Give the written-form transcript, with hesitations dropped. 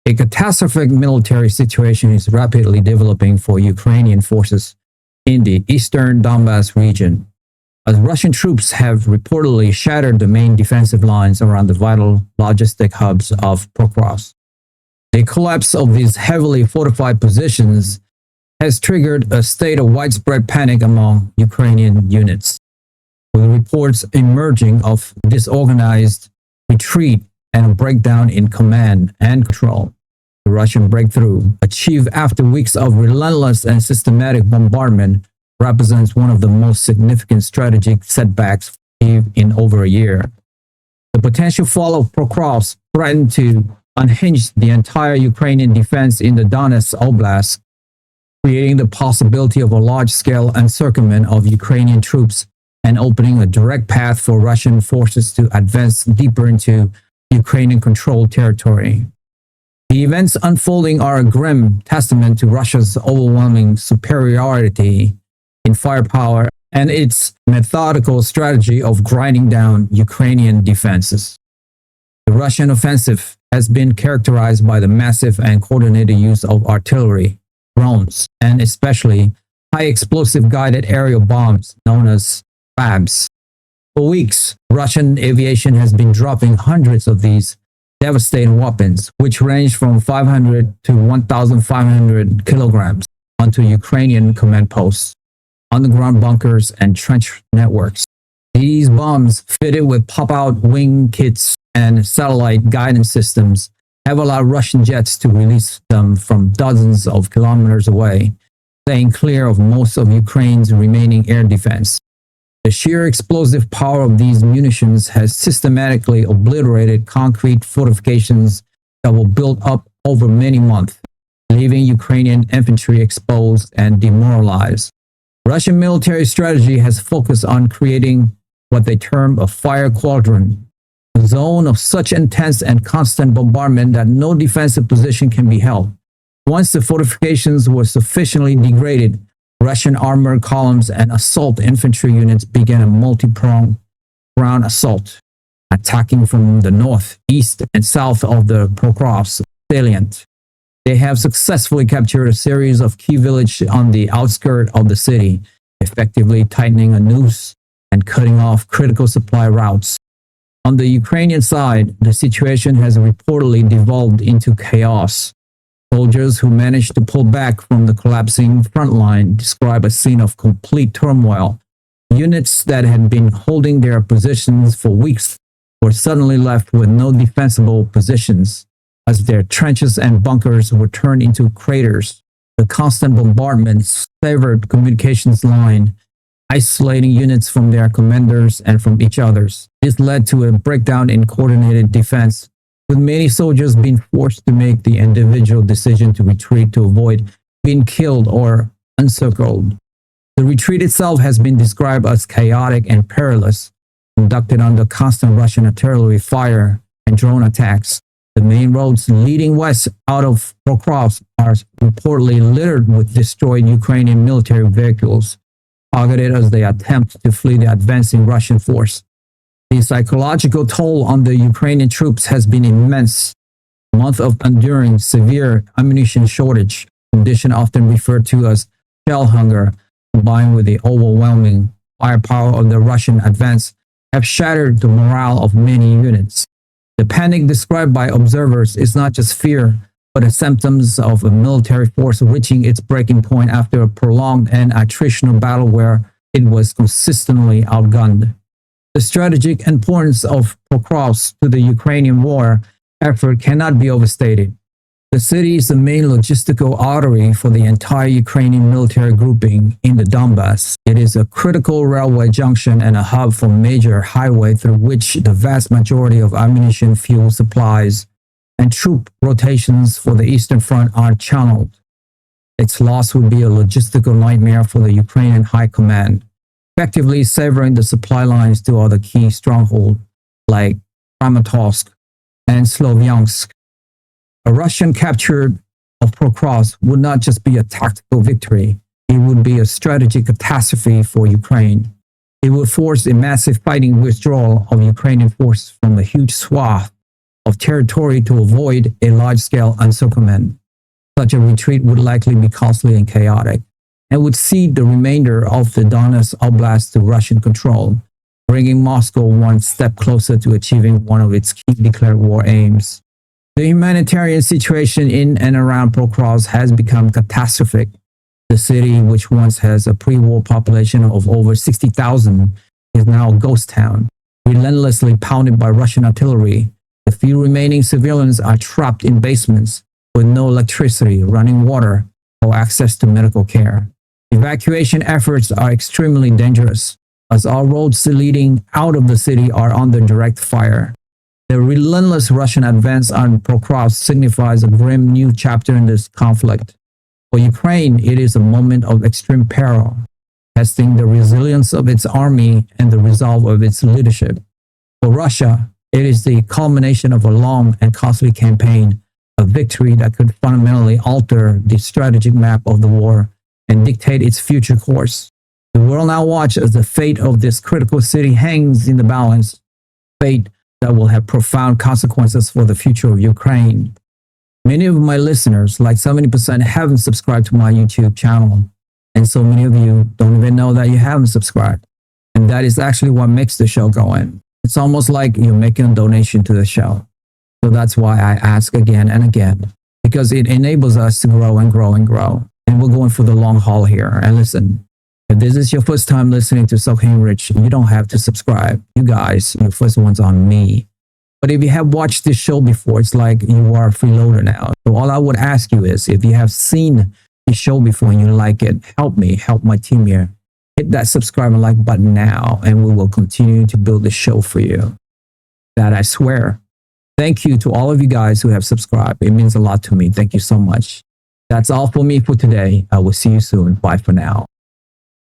A catastrophic military situation is rapidly developing for Ukrainian forces in the eastern Donbas region, as Russian troops have reportedly shattered the main defensive lines around the vital logistic hubs of Pokrovsk. The collapse of these heavily fortified positions has triggered a state of widespread panic among Ukrainian units, with reports emerging of disorganized retreat and a breakdown in command and control. The Russian breakthrough, achieved after weeks of relentless and systematic bombardment, represents one of the most significant strategic setbacks in over a year. The potential fall of Pokrovsk threatened to unhinge the entire Ukrainian defense in the Donetsk Oblast, creating the possibility of a large-scale encirclement of Ukrainian troops and opening a direct path for Russian forces to advance deeper into Ukrainian-controlled territory. The events unfolding are a grim testament to Russia's overwhelming superiority in firepower and its methodical strategy of grinding down Ukrainian defenses. The Russian offensive has been characterized by the massive and coordinated use of artillery, drones, and especially high-explosive guided aerial bombs known as FABs. For weeks, Russian aviation has been dropping hundreds of these devastating weapons, which range from 500 to 1,500 kilograms, onto Ukrainian command posts, underground bunkers, and trench networks. These bombs, fitted with pop-out wing kits and satellite guidance systems, have allowed Russian jets to release them from dozens of kilometers away, staying clear of most of Ukraine's remaining air defense. The sheer explosive power of these munitions has systematically obliterated concrete fortifications that were built up over many months, leaving Ukrainian infantry exposed and demoralized. Russian military strategy has focused on creating what they term a fire quadrant, a zone of such intense and constant bombardment that no defensive position can be held. Once the fortifications were sufficiently degraded, Russian armored columns and assault infantry units began a multi-pronged ground assault, attacking from the north, east, and south of the Pokrovsk salient. They have successfully captured a series of key villages on the outskirts of the city, effectively tightening a noose and cutting off critical supply routes. On the Ukrainian side, the situation has reportedly devolved into chaos. Soldiers who managed to pull back from the collapsing front line describe a scene of complete turmoil. Units that had been holding their positions for weeks were suddenly left with no defensible positions, as their trenches and bunkers were turned into craters. The constant bombardment severed communications line, isolating units from their commanders and from each other's. This led to a breakdown in coordinated defense, with many soldiers being forced to make the individual decision to retreat to avoid being killed or encircled. The retreat itself has been described as chaotic and perilous, conducted under constant Russian artillery fire and drone attacks. The main roads leading west out of Pokrovsk are reportedly littered with destroyed Ukrainian military vehicles, targeted as they attempt to flee the advancing Russian force. The psychological toll on the Ukrainian troops has been immense. A month of enduring severe ammunition shortage, a condition often referred to as shell hunger, combined with the overwhelming firepower of the Russian advance, have shattered the morale of many units. The panic described by observers is not just fear, but a symptoms of a military force reaching its breaking point after a prolonged and attritional battle where it was consistently outgunned. The strategic importance of Pokrovsk to the Ukrainian war effort cannot be overstated. The city is the main logistical artery for the entire Ukrainian military grouping in the Donbas. It is a critical railway junction and a hub for major highway through which the vast majority of ammunition, fuel supplies, and troop rotations for the Eastern Front are channeled. Its loss would be a logistical nightmare for the Ukrainian High Command, effectively severing the supply lines to other key strongholds like Kramatorsk and Slovyansk. A Russian capture of Pokrovsk would not just be a tactical victory, it would be a strategic catastrophe for Ukraine. It would force a massive fighting withdrawal of Ukrainian forces from a huge swath of territory to avoid a large-scale encirclement. Such a retreat would likely be costly and chaotic, and would cede the remainder of the Donetsk Oblast to Russian control, bringing Moscow one step closer to achieving one of its key declared war aims. The humanitarian situation in and around Pokrovsk has become catastrophic. The city, which once has a pre-war population of over 60,000, is now a ghost town, relentlessly pounded by Russian artillery. The few remaining civilians are trapped in basements with no electricity, running water, or access to medical care. Evacuation efforts are extremely dangerous, as all roads leading out of the city are under direct fire. The relentless Russian advance on Pokrovsk signifies a grim new chapter in this conflict. For Ukraine, it is a moment of extreme peril, testing the resilience of its army and the resolve of its leadership. For Russia, it is the culmination of a long and costly campaign, a victory that could fundamentally alter the strategic map of the war and dictate its future course. The world now watches as the fate of this critical city hangs in the balance, fate that will have profound consequences for the future of Ukraine. Many of my listeners, like 70%, haven't subscribed to my YouTube channel, and so many of you don't even know that you haven't subscribed. And that is actually what makes the show go on. It's almost like you're making a donation to the show. So that's why I ask again and again, because it enables us to grow and grow and grow. And we're going for the long haul here. And listen, if this is your first time listening to So Rich, you don't have to subscribe. You guys, your first one's on me. But if you have watched this show before, it's like you are a freeloader now. So all I would ask you is, if you have seen the show before and you like it, help me, help my team here. Hit that subscribe and like button now, and we will continue to build the show for you. That I swear. Thank you to all of you guys who have subscribed. It means a lot to me. Thank you so much. That's all for me for today. I will see you soon. Bye for now.